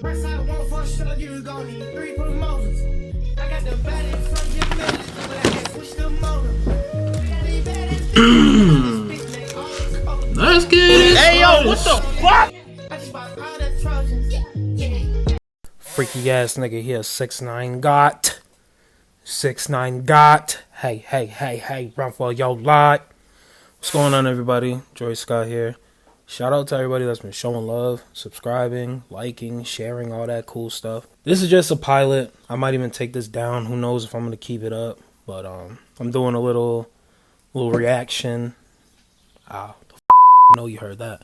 First I want for sure you gon' need 3 promoters. I got the baddest from your minutes, but I can't switch the motor. Let's get it. Hey yo, what the fuck? I just bought all the Trojans. Freaky ass nigga here, 6ix9ine got. 6ix9ine got. Hey, run for your lot. What's going on, everybody? Jorhiscott here. Shout out to everybody that's been showing love, subscribing, liking, sharing, all that cool stuff. This is just a pilot. I might even take this down. Who knows if I'm gonna keep it up? But I'm doing a little reaction. I know you heard that.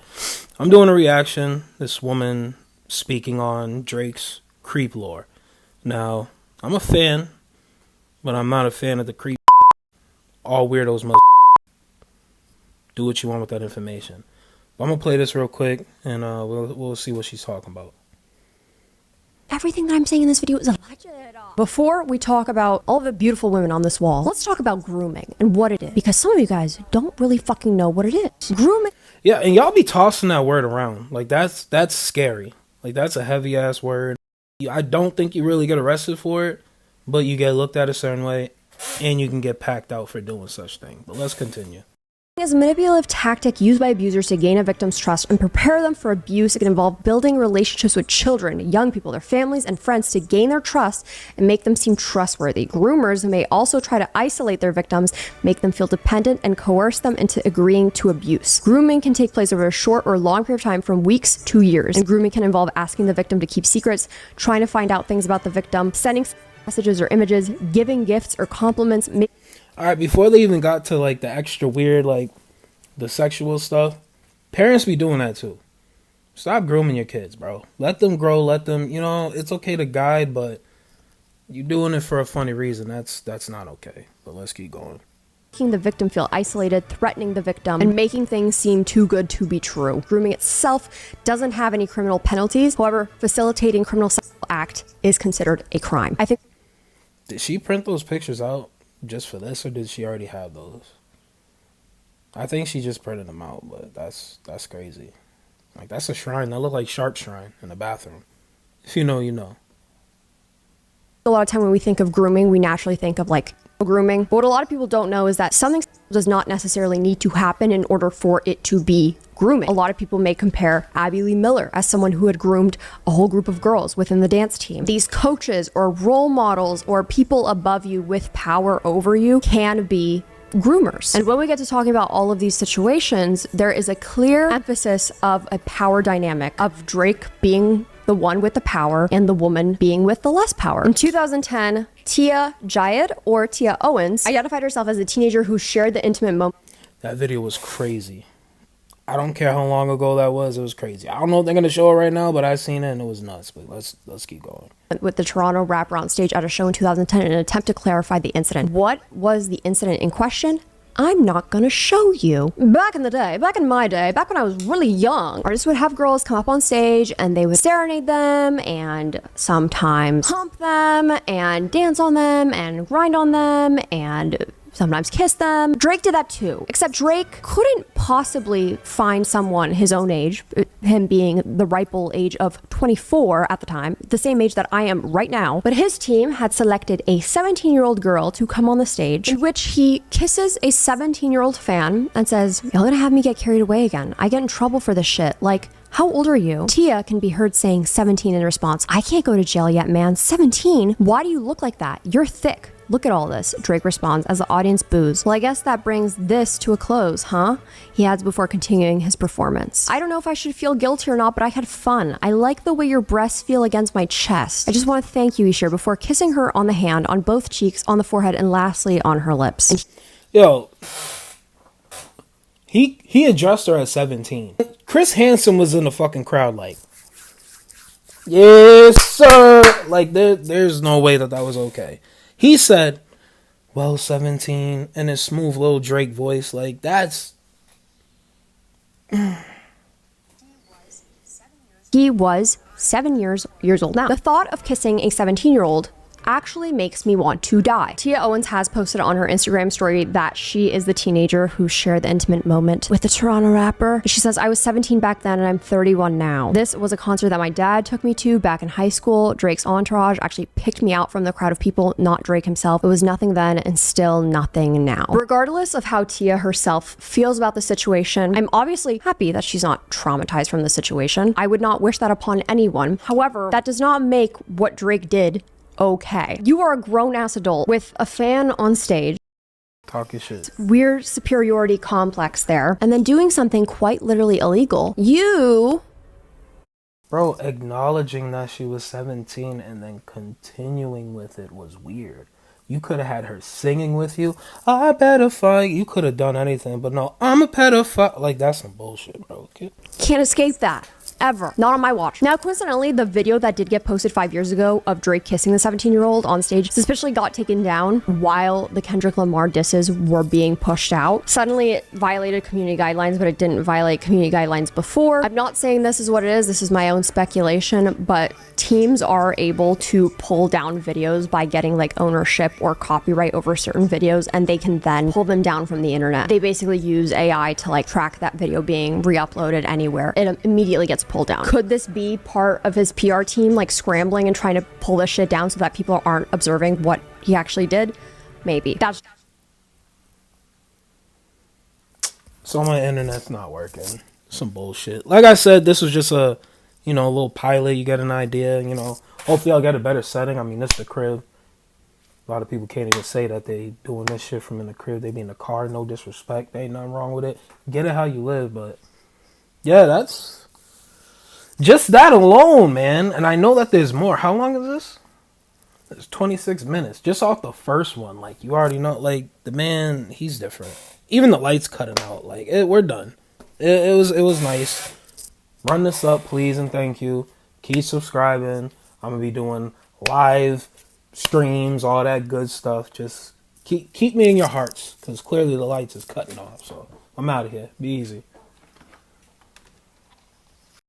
I'm doing a reaction. This woman speaking on Drake's creep lore. Now, I'm a fan, but I'm not a fan of the creep. All weirdos must do what you want with that information. But I'm gonna play this real quick, and we'll see what she's talking about. Everything that I'm saying in this video is a Before we talk about all the beautiful women on this wall, let's talk about grooming and what it is. Because some of you guys don't really fucking know what it is. Grooming. Yeah, and y'all be tossing that word around. Like, that's scary. Like, that's a heavy-ass word. I don't think you really get arrested for it, but you get looked at a certain way, and you can get packed out for doing such thing. But let's continue. Is a manipulative tactic used by abusers to gain a victim's trust and prepare them for abuse. It can involve building relationships with children, young people, their families, and friends to gain their trust and make them seem trustworthy. Groomers may also try to isolate their victims, make them feel dependent, and coerce them into agreeing to abuse. Grooming can take place over a short or long period of time, from weeks to years. And grooming can involve asking the victim to keep secrets, trying to find out things about the victim, sending messages or images, giving gifts or compliments. Alright, before they even got to, like, the extra weird, like, the sexual stuff, parents be doing that too. Stop grooming your kids, bro. Let them grow, let them, you know, it's okay to guide, but you doing it for a funny reason. That's not okay. But let's keep going. Making the victim feel isolated, threatening the victim, and making things seem too good to be true. Grooming itself doesn't have any criminal penalties. However, facilitating criminal sexual act is considered a crime. I think. Did she print those pictures out just for this, or did she already have those? I think she just printed them out, but that's crazy. Like, that's a shrine. That look like Shark Shrine in the bathroom. If you know, you know. A lot of time when we think of grooming, we naturally think of like grooming. But what a lot of people don't know is that something does not necessarily need to happen in order for it to be grooming. A lot of people may compare Abby Lee Miller as someone who had groomed a whole group of girls within the dance team. These coaches or role models or people above you with power over you can be groomers. And when we get to talking about all of these situations, there is a clear emphasis of a power dynamic of Drake being the one with the power and the woman being with the less power. In 2010, Tia Jayed, or Tia Owens, identified herself as a teenager who shared the intimate moment. That video was crazy. I don't care how long ago that was. It was crazy. I don't know if they're gonna show it right now, but I seen it and it was nuts. But let's keep going. With the Toronto rapper on stage at a show in 2010 in an attempt to clarify the incident. What was the incident in question? I'm not gonna show you. Back in my day, back when I was really young, artists would have girls come up on stage and they would serenade them and sometimes hump them and dance on them and grind on them and sometimes kiss them. Drake did that too, except Drake couldn't possibly find someone his own age, him being the ripe old age of 24 at the time, the same age that I am right now. But his team had selected a 17-year-old girl to come on the stage, in which he kisses a 17-year-old fan and says, "Y'all gonna have me get carried away again. I get in trouble for this shit. Like, how old are you?" Tia can be heard saying 17 in response. "I can't go to jail yet, man. 17? Why do you look like that? You're thick. Look at all this," Drake responds as the audience boos. "Well, I guess that brings this to a close, huh?" he adds before continuing his performance. "I don't know if I should feel guilty or not, but I had fun. I like the way your breasts feel against my chest. I just want to thank you," he shared before kissing her on the hand, on both cheeks, on the forehead, and lastly on her lips. Yo, he addressed her at 17. Chris Hansen was in the fucking crowd like, "Yes, sir." Like, there's no way that was okay. He said, "Well, 17," in his smooth little Drake voice. Like, that's... He was 7 years old now. The thought of kissing a 17-year-old actually makes me want to die. Tia Owens has posted on her Instagram story that she is the teenager who shared the intimate moment with the Toronto rapper. She says, I was 17 back then and I'm 31 now. This was a concert that my dad took me to back in high school. Drake's entourage actually picked me out from the crowd of people, not Drake himself. It was nothing then and still nothing now. Regardless of how Tia herself feels about the situation, I'm obviously happy that she's not traumatized from the situation. I would not wish that upon anyone. However, that does not make what Drake did okay. You are a grown-ass adult with a fan on stage. Talk your shit. Weird superiority complex there. And then doing something quite literally illegal. You... Bro, acknowledging that she was 17 and then continuing with it was weird. You could have had her singing with you. I better fight. You could have done anything, but no, I'm a pedophile. Like, that's some bullshit, bro. Can't escape that. Ever. Not on my watch. Now, coincidentally, the video that did get posted 5 years ago of Drake kissing the 17-year-old on stage suspiciously got taken down while the Kendrick Lamar disses were being pushed out. Suddenly, it violated community guidelines, but it didn't violate community guidelines before. I'm not saying this is what it is. This is my own speculation, but teams are able to pull down videos by getting like ownership or copyright over certain videos, and they can then pull them down from the internet. They basically use AI to like track that video being re-uploaded anywhere. It immediately gets pulled down. Could this be part of his PR team like scrambling and trying to pull this shit down so that people aren't observing what he actually did? Maybe. That's So my internet's not working. Some bullshit. Like I said, this was just a, a little pilot. You get an idea, Hopefully I'll get a better setting. I mean, this is the crib. A lot of people can't even say that they doing this shit from in the crib. They be in the car. No disrespect. There ain't nothing wrong with it. Get it how you live, but yeah, that's just that alone, man. And I know that there's more. How long is this? It's 26 minutes. Just off the first one. Like, you already know, like, the man, he's different. Even the lights cutting out. Like, we're done. It was nice. Run this up, please, and thank you. Keep subscribing. I'm going to be doing live streams, all that good stuff. Just keep me in your hearts, because clearly the lights is cutting off. So, I'm out of here. Be easy.